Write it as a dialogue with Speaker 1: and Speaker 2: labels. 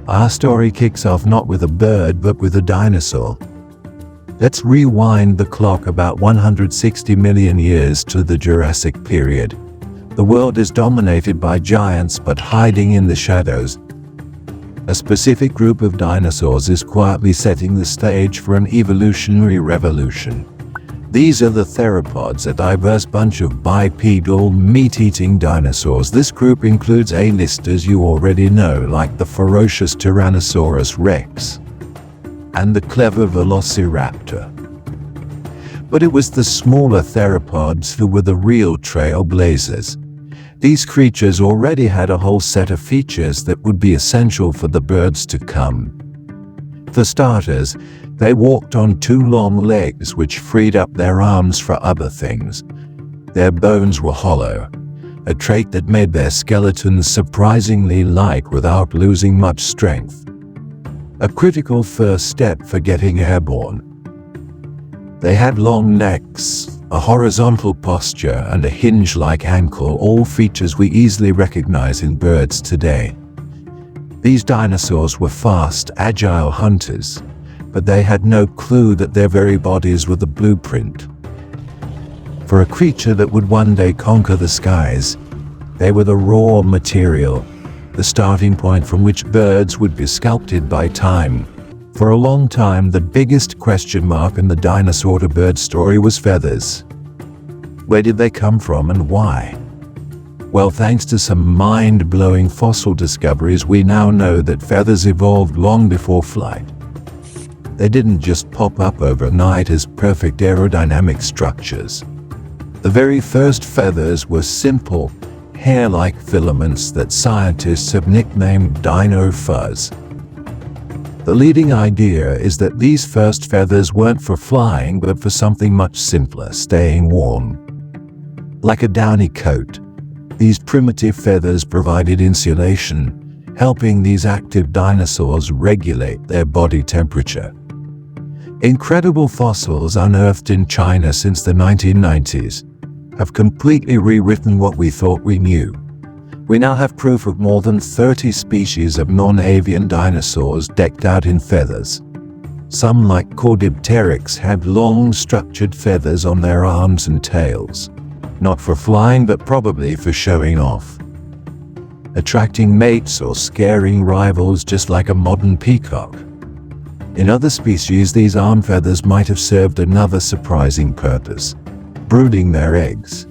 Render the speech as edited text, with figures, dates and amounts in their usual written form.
Speaker 1: Our story kicks off not with a bird but with a dinosaur. Let's rewind the clock about 160 million years to the Jurassic period. The world is dominated by giants but hiding in the shadows. A specific group of dinosaurs is quietly setting the stage for an evolutionary revolution. These are the theropods, a diverse bunch of bipedal, meat-eating dinosaurs. This group includes A-listers you already know, like the ferocious Tyrannosaurus rex and the clever Velociraptor. But it was the smaller theropods who were the real trailblazers. These creatures already had a whole set of features that would be essential for the birds to come. For starters, they walked on two long legs which freed up their arms for other things. Their bones were hollow, a trait that made their skeletons surprisingly light without losing much strength. A critical first step for getting airborne. They had long necks, a horizontal posture, and a hinge-like ankle, all features we easily recognize in birds today. These dinosaurs were fast, agile hunters, but they had no clue that their very bodies were the blueprint for a creature that would one day conquer the skies. They were the raw material, the starting point from which birds would be sculpted by time. For a long time, the biggest question mark in the dinosaur-to-bird story was feathers. Where did they come from and why? Well, thanks to some mind-blowing fossil discoveries, we now know that feathers evolved long before flight. They didn't just pop up overnight as perfect aerodynamic structures. The very first feathers were simple, hair-like filaments that scientists have nicknamed dino fuzz. The leading idea is that these first feathers weren't for flying but for something much simpler: staying warm. Like a downy coat, these primitive feathers provided insulation, helping these active dinosaurs regulate their body temperature. Incredible fossils unearthed in China since the 1990s have completely rewritten what we thought we knew. We now have proof of more than 30 species of non-avian dinosaurs decked out in feathers. Some, like Archaeopteryx, had long, structured feathers on their arms and tails. Not for flying, but probably for showing off, attracting mates or scaring rivals, just like a modern peacock. In other species, these arm feathers might have served another surprising purpose: brooding their eggs.